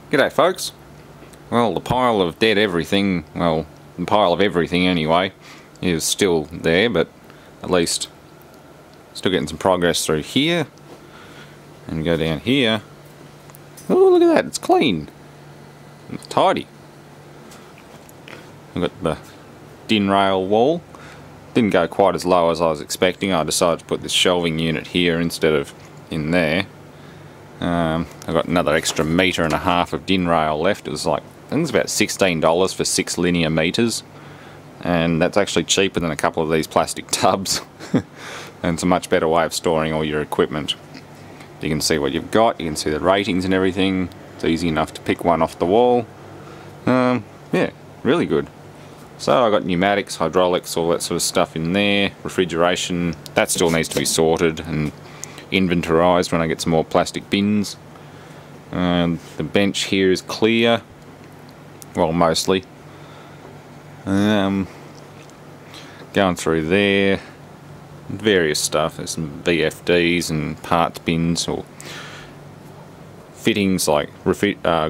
G'day folks. Well, the pile of dead everything, well, the pile of everything anyway, is still there, but at least still getting some progress through here. And go down here. Oh, look at that, it's clean. It's tidy. I've got the DIN rail wall. Didn't go quite as low as I was expecting. I decided to put this shelving unit here instead of in there. I've got another extra metre and a half of DIN rail left. It was like, I think it's about $16 for 6 linear metres, and that's actually cheaper than a couple of these plastic tubs. And it's a much better way of storing all your equipment. You can see what you've got, you can see the ratings and everything. It's easy enough to pick one off the wall. Yeah, really good. So I got pneumatics, hydraulics, all that sort of stuff in there. Refrigeration, that still needs to be sorted and inventorized when I get some more plastic bins. The bench here is clear, well, mostly. Going through there, various stuff. There's some VFDs and parts bins or fittings like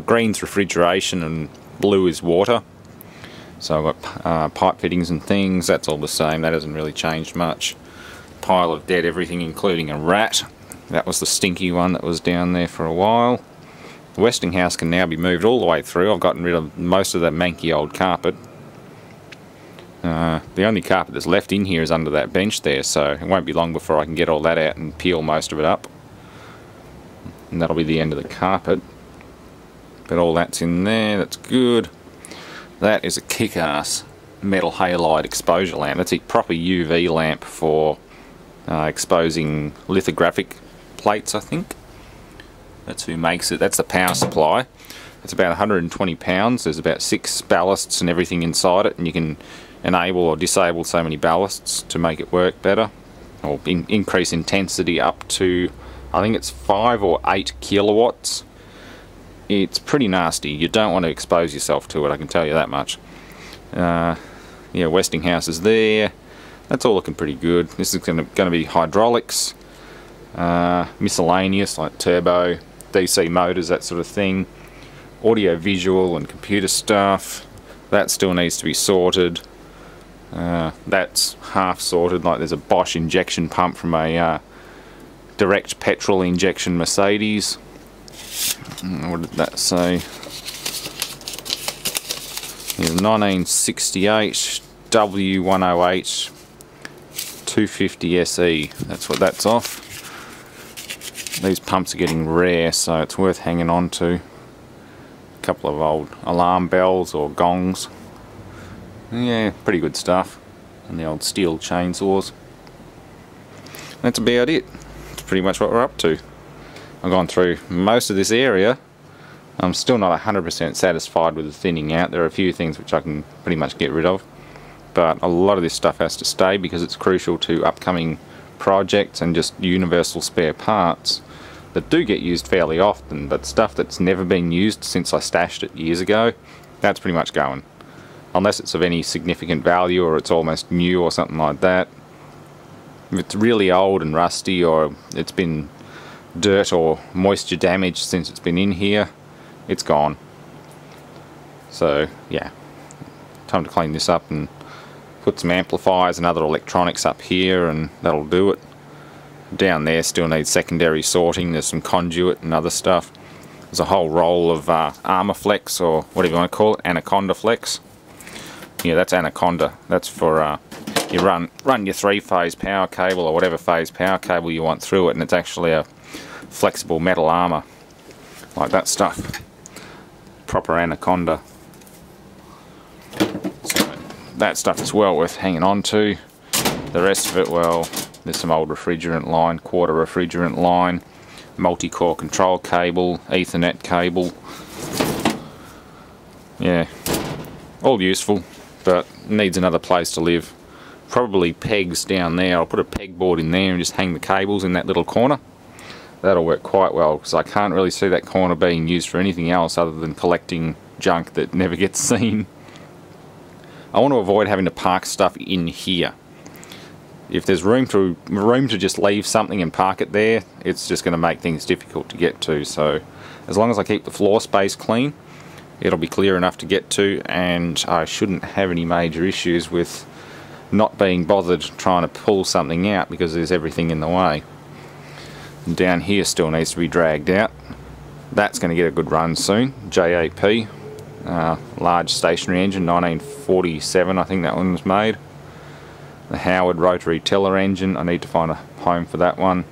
green's refrigeration and blue is water. So I've got pipe fittings and things. That's all the same. That hasn't really changed much. Pile of dead everything, including a rat. That was the stinky one that was down there for a while. The Westinghouse can now be moved all the way through. I've gotten rid of most of that manky old carpet. The only carpet that's left in here is under that bench there, so it won't be long before I can get all that out and peel most of it up. And that'll be the end of the carpet. But all that's in there, that's good. That is a kick-ass metal halide exposure lamp. That's a proper UV lamp for exposing lithographic plates, I think. That's who makes it. That's the power supply. It's about 120 pounds. There's about 6 ballasts and everything inside it, and you can enable or disable so many ballasts to make it work better, or increase intensity up to, I think it's 5 or 8 kilowatts. It's pretty nasty. You don't want to expose yourself to it, I can tell you that much. Yeah, Westinghouse is there. That's all looking pretty good. This is going to be hydraulics, miscellaneous like turbo, DC motors, that sort of thing. Audio visual and computer stuff. That still needs to be sorted. That's half sorted, like there's a Bosch injection pump from a direct petrol injection Mercedes. What did that say? Yeah, 1968 W108 250 SE. That's what that's off. These pumps are getting rare, so it's worth hanging on to. A couple of old alarm bells or gongs. Yeah, pretty good stuff. And the old steel chainsaws. That's about it. That's pretty much what we're up to. I've gone through most of this area. I'm still not 100% satisfied with the thinning out. There are a few things which I can pretty much get rid of, but a lot of this stuff has to stay because it's crucial to upcoming projects and just universal spare parts that do get used fairly often, but stuff that's never been used since I stashed it years ago, that's pretty much going. Unless it's of any significant value or it's almost new or something like that. If it's really old and rusty or it's been dirt or moisture damage since it's been in here, it's gone. So yeah, time to clean this up and put some amplifiers and other electronics up here, and that'll do it. Down there still needs secondary sorting. There's some conduit and other stuff. There's a whole roll of Armaflex, or whatever you want to call it, Anaconda Flex. Yeah, that's Anaconda. That's for you run your 3-phase power cable or whatever phase power cable you want through it, and it's actually a flexible metal armor, like that stuff. Proper Anaconda. So that stuff is well worth hanging on to. The rest of it, well, there's some old refrigerant line, quarter refrigerant line, multi-core control cable, Ethernet cable. Yeah, all useful, but needs another place to live. Probably pegs down there. I'll put a pegboard in there and just hang the cables in that little corner. That'll work quite well, because I can't really see that corner being used for anything else other than collecting junk that never gets seen. I want to avoid having to park stuff in here. If there's room to just leave something and park it there, it's just going to make things difficult to get to. So as long as I keep the floor space clean, it'll be clear enough to get to, and I shouldn't have any major issues with not being bothered trying to pull something out because there's everything in the way. And down here still needs to be dragged out. That's going to get a good run soon. JAP, large stationary engine, 1947 I think that one was made. The Howard rotary tiller engine, I need to find a home for that one.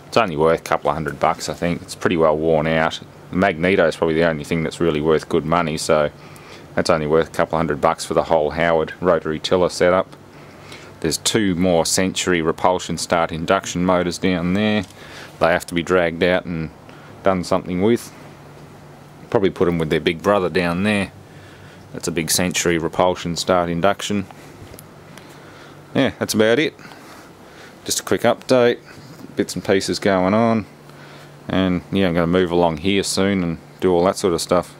It's only worth a couple of $100 I think. It's pretty well worn out. The magneto is probably the only thing that's really worth good money, so that's only worth a couple of $100 for the whole Howard rotary tiller setup. There's two more Century repulsion start induction motors down there. They have to be dragged out and done something with. Probably put them with their big brother down there. That's a big Century repulsion start induction. Yeah, that's about it. Just a quick update. Bits and pieces going on. And yeah, I'm going to move along here soon and do all that sort of stuff.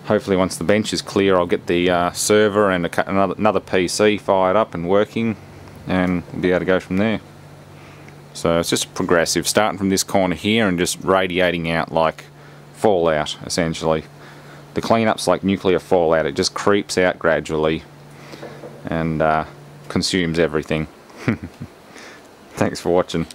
Hopefully once the bench is clear I'll get the server and another PC fired up and working, and we'll be able to go from there. So it's just progressive, starting from this corner here and just radiating out like fallout essentially. The cleanup's like nuclear fallout, it just creeps out gradually and consumes everything. Thanks for watching.